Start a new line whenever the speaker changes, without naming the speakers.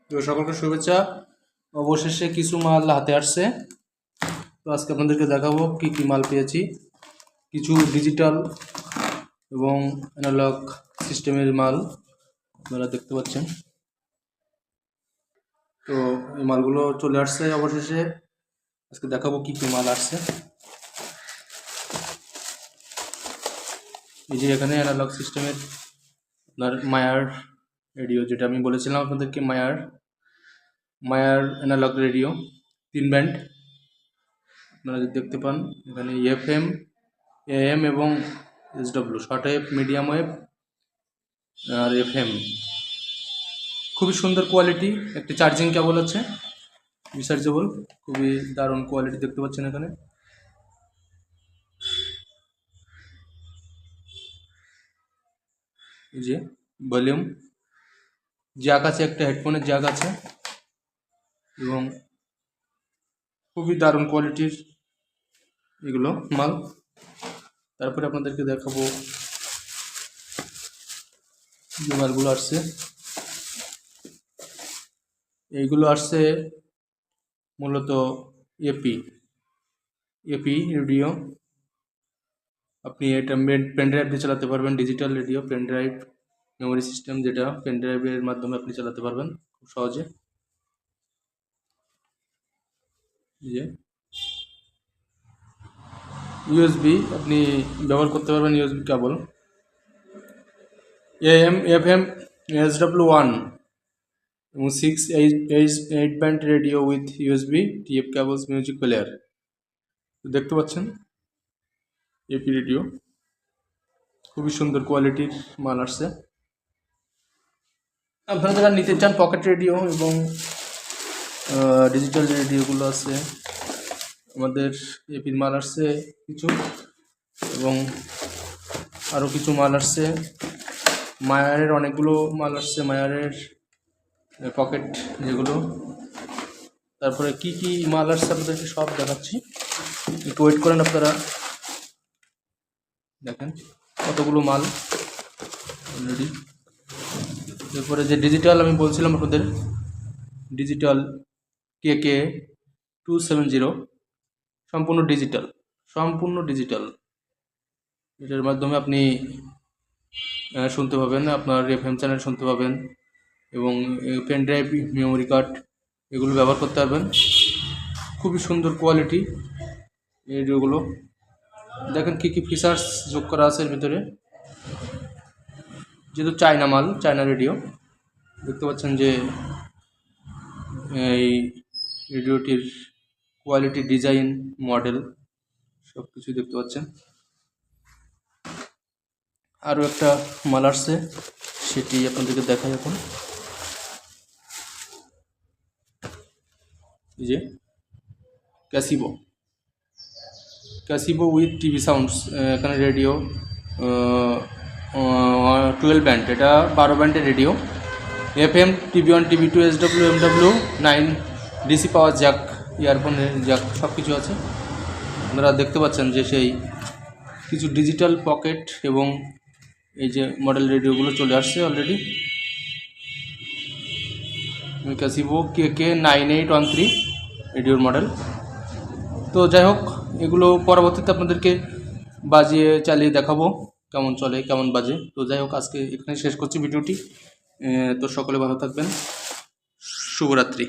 তো সকলকে শুভেচ্ছা। অবশেষে কিছু মাল হাতে আসছে। তো আজকে আপনাদেরকে দেখাবো কি কি মাল পেয়েছি। কিছু ডিজিটাল এবং অ্যানালগ সিস্টেমের মাল আপনারা দেখতে পাচ্ছেন। তো এই মালগুলো চলে আসছে অবশেষে। আজকে দেখাবো কি কি মাল আসছে। এই যে এখানে অ্যানালগ সিস্টেমের আপনার মায়ার রেডিও, যেটা আমি বলেছিলাম আপনাদেরকে, মায়ার অ্যানালগ রেডিও 3 ব্যান্ড আপনারা দেখতে পান। এখানে FM, AM এবং SW, short wave, medium wave আর FM। খুবই সুন্দর কোয়ালিটি। একটি চার্জিং কেবল আছে, রিচার্জেবল, খুবই দারুণ কোয়ালিটি দেখতে পাচ্ছেন এখানে। এই যে ভলিউম জ্যাক আছে, একটা হেডফোনের জ্যাক আছে এবং খুবই দারুণ কোয়ালিটির এগুলো মাল। তারপরে আপনাদেরকে দেখাবো যে মালগুলো আসছে। এইগুলো আসছে মূলত এপি রেডিও। আপনি এটা পেন ড্রাইভ দিয়ে চালাতে পারবেন। Digital radio, pen drive memory system, যেটা পেন ড্রাইভের মাধ্যমে আপনি চালাতে পারবেন খুব সহজে। যে ইউএসবি আপনি ব্যবহার করতে পারবেন, USB cable. AM, FM, SW1 এবং 6-8 band radio with USB, TF cables, music player. দেখতে পাচ্ছেন এপি রেডিও, খুবই সুন্দর কোয়ালিটির মাল আসছে। আপনারা যারা নিতে চান পকেট রেডিও এবং ডিজিটাল রেডিওগুলো আছে, আমাদের এপির মাল আসছে কিছু, এবং আরও কিছু মাল আসছে। মায়ারের অনেকগুলো মাল আসছে, মায়ারের পকেট যেগুলো। তারপরে কি কি মাল আসছে আপনাদেরকে সব দেখাচ্ছি, একটু ওয়েট করেন আপনারা। দেখেন কতগুলো মাল অলরেডি। এরপরে যে ডিজিটাল আমি বলছিলাম আপনাদের, ডিজিটাল KK270, সম্পূর্ণ ডিজিটাল। এটার মাধ্যমে আপনি শুনতে পাবেন, আপনার FM চ্যানেল শুনতে পাবেন এবং পেন ড্রাইভ, মেমোরি কার্ড এগুলো ব্যবহার করতে পারবেন। খুবই সুন্দর কোয়ালিটি এই রেডিওগুলো। দেখেন কী কী ফিচার্স যোগ করা আছে এর ভিতরে। যেহেতু চায়না রেডিও, দেখতে পাচ্ছেন যে এই রেডিওটির কোয়ালিটি, ডিজাইন, মডেল সব কিছু দেখতে পাচ্ছেন। আরও একটা মাল আসছে, সেটি আপনাদেরকে দেখাই এখন। এই যে ক্যাসিবো উইথ টিভি সাউন্ডস। এখানে রেডিও 12 ব্যান্ড, এটা 12 ব্যান্ডের radio. FM, TV1, TV2, SW, MW, 9 DC power jack, ইয়ারফোনের জ্যাক, সব কিছু আছে। আপনারা দেখতে পাচ্ছেন যে সেই কিছু ডিজিটাল পকেট এবং এই যে মডেল রেডিওগুলো চলে আসছে অলরেডি। ক্যাসিবো KK9813 রেডিওর মডেল। তো যাই হোক, এগুলো পরবর্তীতে আপনাদেরকে বাজিয়ে চালিয়ে দেখাবো কেমন চলে, কেমন বাজে। তো যাই হোক, আজকে এখানে শেষ করছি ভিডিওটি। তো সকলে ভালো থাকবেন, শুভরাত্রি।